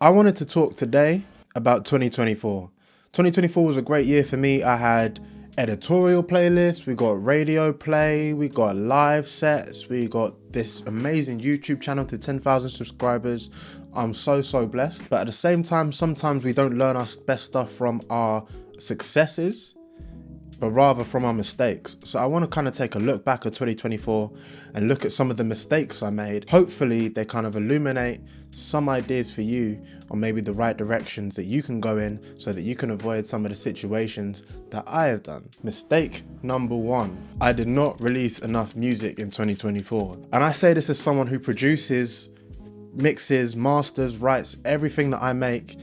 I wanted to talk today about 2024. 2024 was a great year for me. I had editorial playlists, we got radio play, we got live sets, we got this amazing YouTube channel to 10,000 subscribers. I'm so blessed. But at the same time, sometimes we don't learn our best stuff from our successes, but rather from our mistakes. So I want to kind of take a look back at 2024 and look at some of the mistakes I made. Hopefully they kind of illuminate some ideas for you, or maybe the right directions that you can go in so that you can avoid some of the situations that I have done. Mistake number one, I did not release enough music in 2024. And I say this as someone who produces, mixes, masters, writes everything that I make.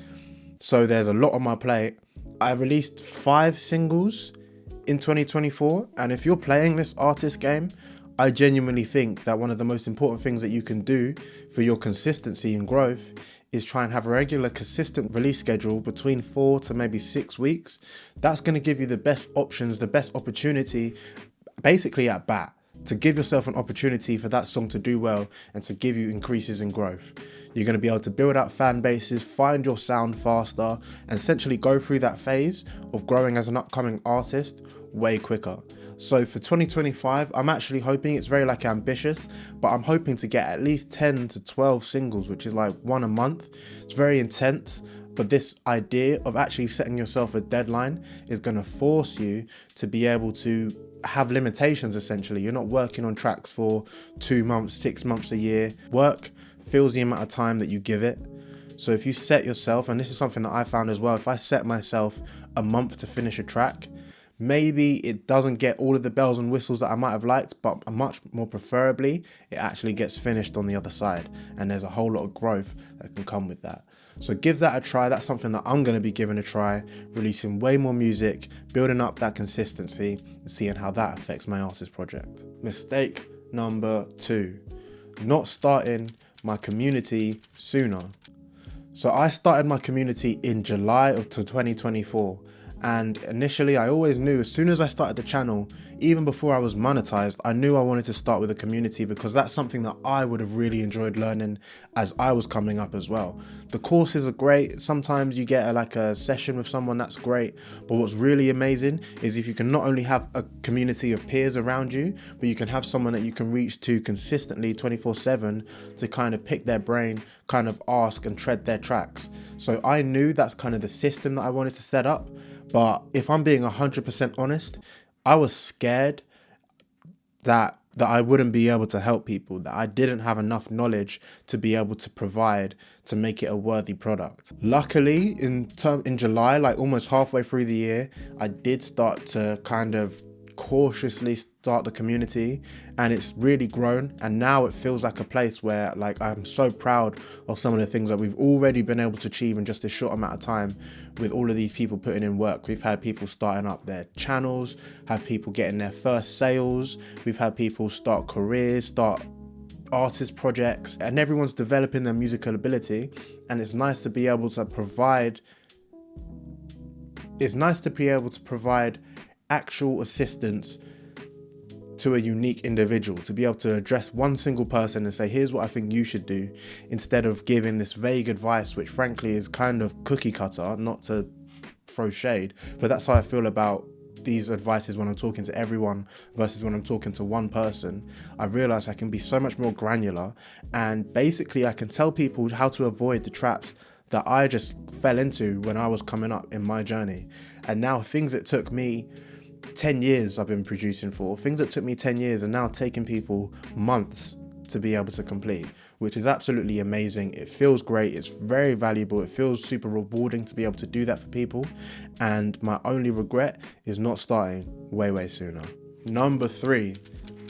So there's a lot on my plate. I released 5 singles in 2024, and if you're playing this artist game, I genuinely think that one of the most important things that you can do for your consistency and growth is try and have a regular, consistent release schedule between 4 to maybe 6 weeks. That's going to give you the best options, the best opportunity, basically at bat, to give yourself an opportunity for that song to do well and to give you increases in growth. You're going to be able to build out fan bases, find your sound faster, and essentially go through that phase of growing as an upcoming artist way quicker. So for 2025, I'm actually hoping, it's very ambitious, but I'm hoping to get at least 10 to 12 singles, which is like 1 a month. It's very intense, but this idea of actually setting yourself a deadline is going to force you to be able to have limitations. Essentially, you're not working on tracks for 2 months, 6 months, a year. Work fills the amount of time that you give it. So if you set yourself, and this is something that I found as well, if I set myself a month to finish a track, maybe it doesn't get all of the bells and whistles that I might have liked, but much more preferably, it actually gets finished on the other side. And there's a whole lot of growth that can come with that. So give that a try. That's something that I'm going to be giving a try, releasing way more music, building up that consistency, and seeing how that affects my artist project. Mistake number 2, not starting my community sooner. So I started my community in July of 2024. And initially, I always knew as soon as I started the channel, even before I was monetized, I knew I wanted to start with a community, because that's something that I would have really enjoyed learning as I was coming up as well. The courses are great. Sometimes you get a session with someone, that's great. But what's really amazing is if you can not only have a community of peers around you, but you can have someone that you can reach to consistently 24/7 to kind of pick their brain, kind of ask and tread their tracks. So I knew that's kind of the system that I wanted to set up. But if I'm being 100% honest, I was scared that I wouldn't be able to help people, that I didn't have enough knowledge to be able to provide to make it a worthy product. Luckily, in July, almost halfway through the year, I did start to kind of cautiously start the community, and it's really grown, and now it feels like a place where I'm so proud of some of the things that we've already been able to achieve in just a short amount of time with all of these people putting in work. We've had people starting up their channels, have people getting their first sales, we've had people start careers, start artist projects, and everyone's developing their musical ability. And it's nice to be able to provide actual assistance to a unique individual, to be able to address one single person and say, here's what I think you should do, instead of giving this vague advice, which frankly is kind of cookie cutter, not to throw shade, but that's how I feel about these advices when I'm talking to everyone versus when I'm talking to one person. I realize I can be so much more granular, and basically I can tell people how to avoid the traps that I just fell into when I was coming up in my journey. And now things that took me 10 years I've been producing for, things that took me 10 years are now taking people months to be able to complete, which is absolutely amazing. It feels great. It's very valuable. It feels super rewarding to be able to do that for people. And my only regret is not starting way sooner. Number 3,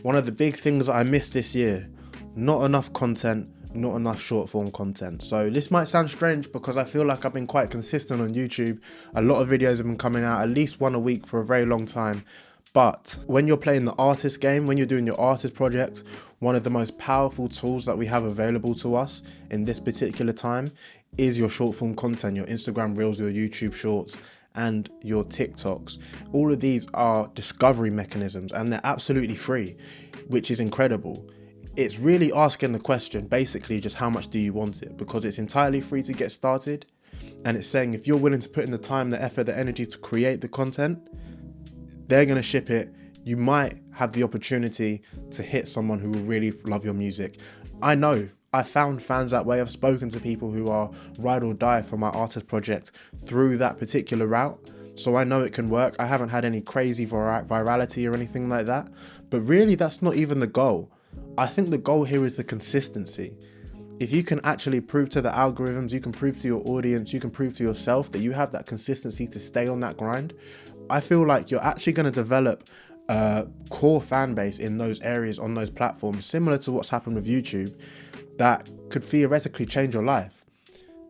one of the big things that I missed this year, not enough content, not enough short form content. So this might sound strange because I feel like I've been quite consistent on YouTube. A lot of videos have been coming out, at least 1 a week for a very long time. But when you're playing the artist game, when you're doing your artist project, one of the most powerful tools that we have available to us in this particular time is your short form content, your Instagram Reels, your YouTube Shorts, and your TikToks. All of these are discovery mechanisms, and they're absolutely free, which is incredible. it's really asking the question, basically, just how much do you want it? Because it's entirely free to get started. And it's saying if you're willing to put in the time, the effort, the energy to create the content, they're going to ship it. You might have the opportunity to hit someone who will really love your music. I know I found fans that way. I've spoken to people who are ride or die for my artist project through that particular route. So I know it can work. I haven't had any crazy virality or anything like that. But really, that's not even the goal. I think the goal here is the consistency. If you can actually prove to the algorithms, you can prove to your audience, you can prove to yourself that you have that consistency to stay on that grind, I feel like you're actually going to develop a core fan base in those areas, on those platforms, similar to what's happened with YouTube, that could theoretically change your life.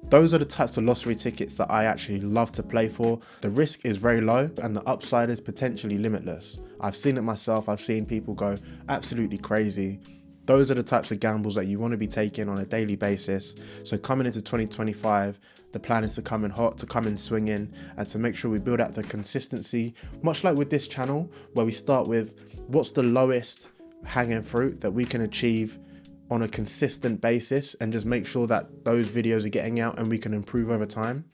Those are the types of lottery tickets that I actually love to play for. The risk is very low and the upside is potentially limitless. I've seen it myself. I've seen people go absolutely crazy. Those are the types of gambles that you want to be taking on a daily basis. So coming into 2025, the plan is to come in hot, to come in swinging, and to make sure we build out the consistency, much like with this channel, where we start with what's the lowest hanging fruit that we can achieve on a consistent basis, and just make sure that those videos are getting out and we can improve over time.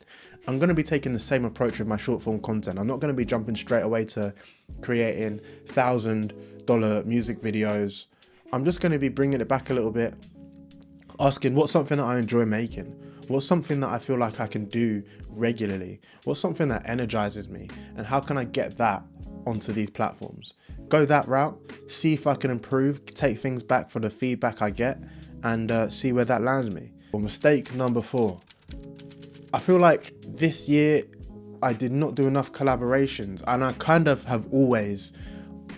I'm going to be taking the same approach with my short form content. I'm not going to be jumping straight away to creating $1,000 music videos. I'm just going to be bringing it back a little bit, asking what's something that I enjoy making, what's something that I feel like I can do regularly, what's something that energizes me, and how can I get that onto these platforms. Go that route, see if I can improve, take things back for the feedback I get, and see where that lands me. Well, mistake number 4. I feel like this year I did not do enough collaborations, and I kind of have always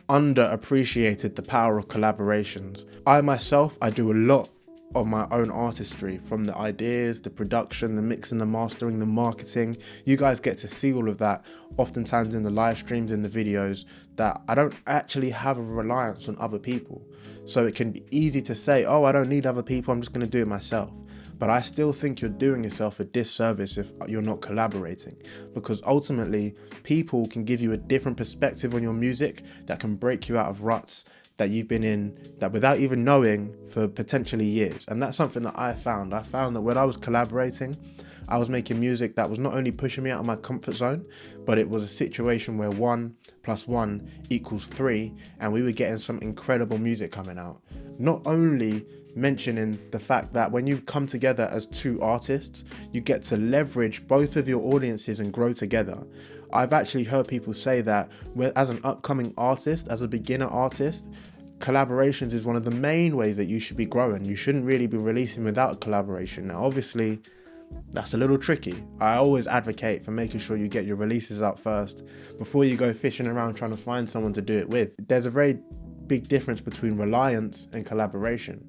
underappreciated the power of collaborations. I myself, I do a lot of my own artistry, from the ideas, the production, the mixing, the mastering, the marketing. You guys get to see all of that oftentimes in the live streams, in the videos, that I don't actually have a reliance on other people. So it can be easy to say, oh, I don't need other people, I'm just going to do it myself. But I still think you're doing yourself a disservice if you're not collaborating, because ultimately people can give you a different perspective on your music that can break you out of ruts that you've been in, that without even knowing, for potentially years. And that's something that I found that when I was collaborating, I was making music that was not only pushing me out of my comfort zone, but it was a situation where 1 + 1 = 3, and we were getting some incredible music coming out. Not only mentioning the fact that when you come together as two artists, you get to leverage both of your audiences and grow together. I've actually heard people say that as an upcoming artist, as a beginner artist, collaborations is one of the main ways that you should be growing. You shouldn't really be releasing without a collaboration. Now, obviously, that's a little tricky. I always advocate for making sure you get your releases out first before you go fishing around trying to find someone to do it with. There's a very big difference between reliance and collaboration.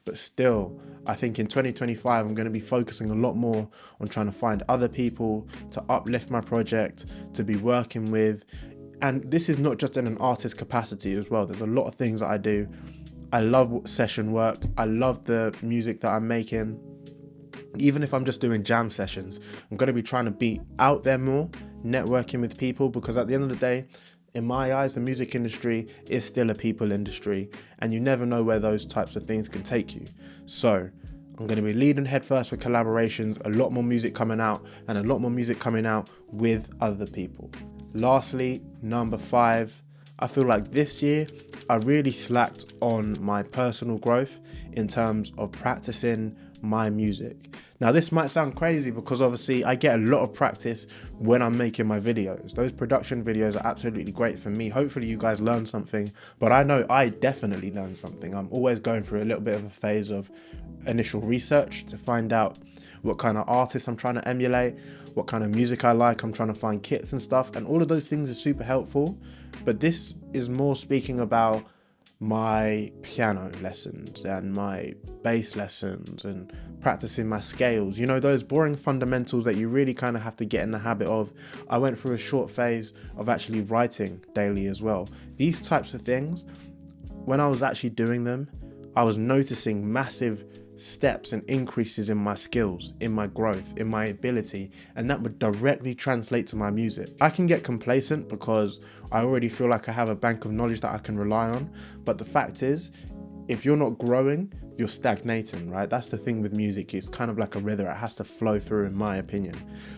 But still, I think in 2025, I'm going to be focusing a lot more on trying to find other people to uplift my project, to be working with. And this is not just in an artist capacity as well. There's a lot of things that I do. I love session work. I love the music that I'm making. Even if I'm just doing jam sessions, I'm going to be trying to be out there more, networking with people, because at the end of the day, in my eyes, the music industry is still a people industry, and you never know where those types of things can take you. So I'm going to be leading headfirst with collaborations, a lot more music coming out, and a lot more music coming out with other people. Lastly, number 5, I feel like this year I really slacked on my personal growth in terms of practicing my music. Now, this might sound crazy because obviously I get a lot of practice when I'm making my videos. Those production videos are absolutely great for me. Hopefully you guys learn something, but I know I definitely learned something. I'm always going through a little bit of a phase of initial research to find out what kind of artists I'm trying to emulate, what kind of music I like. I'm trying to find kits and stuff, and all of those things are super helpful. But this is more speaking about my piano lessons and my bass lessons and practicing my scales, you know, those boring fundamentals that you really kind of have to get in the habit of. I went through a short phase of actually writing daily as well. These types of things, when I was actually doing them, I was noticing massive steps and increases in my skills, in my growth, in my ability, and that would directly translate to my music. I can get complacent because I already feel like I have a bank of knowledge that I can rely on, but the fact is, if you're not growing, you're stagnating, right? That's the thing with music. It's kind of like a river. It has to flow through, in my opinion.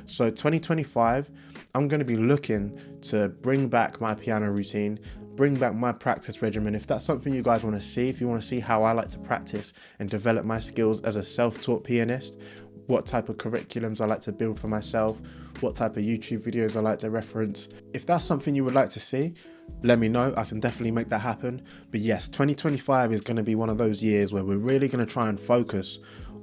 So 2025, I'm going to be looking to bring back my piano routine, bring back my practice regimen. If that's something you guys want to see, if you want to see how I like to practice and develop my skills as a self-taught pianist, what type of curriculums I like to build for myself, what type of YouTube videos I like to reference. If that's something you would like to see, let me know. I can definitely make that happen. But yes, 2025 is going to be one of those years where we're really going to try and focus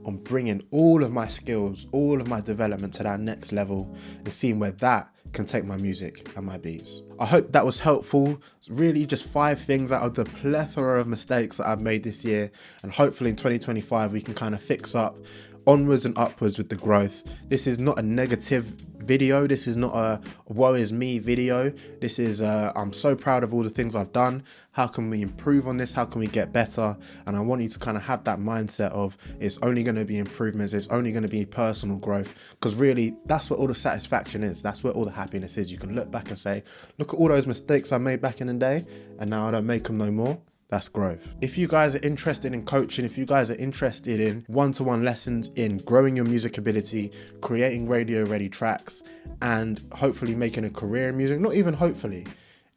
on bringing all of my skills, all of my development to that next level and seeing where that can take my music and my beats. I hope that was helpful. It's really just 5 things out of the plethora of mistakes that I've made this year. And hopefully in 2025, we can kind of fix up onwards and upwards with the growth. This is not a negative video. This is not a woe is me video. This is I'm so proud of all the things I've done. How can we improve on this? How can we get better? And I want you to kind of have that mindset of it's only going to be improvements. It's only going to be personal growth, because really that's where all the satisfaction is. That's where all the happiness is. You can look back and say, look at all those mistakes I made back in the day and now I don't make them no more. That's growth. If you guys are interested in coaching, if you guys are interested in one-to-one lessons in growing your music ability, creating radio ready tracks, and hopefully making a career in music, not even hopefully,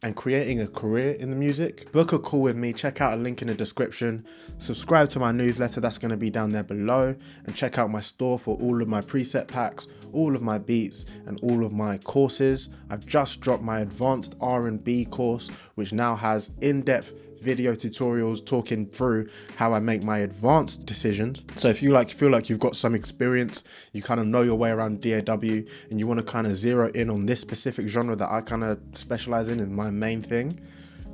and creating a career in the music, book a call with me. Check out a link in the description. Subscribe to my newsletter, that's going to be down there below, and check out my store for all of my preset packs, all of my beats, and all of my courses. I've just dropped my advanced R&B course, which now has in-depth video tutorials talking through how I make my advanced decisions. So if you feel like you've got some experience, you kind of know your way around DAW, and you want to kind of zero in on this specific genre that I kind of specialize in, is my main thing,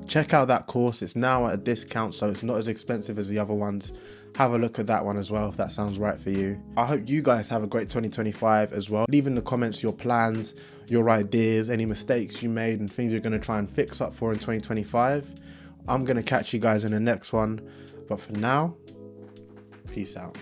check out that course. It's now at a discount, so it's not as expensive as the other ones. Have a look at that one as well if that sounds right for you. I hope you guys have a great 2025 as well. Leave in the comments your plans, your ideas, any mistakes you made and things you're going to try and fix up for in 2025. I'm going to catch you guys in the next one, but for now, peace out.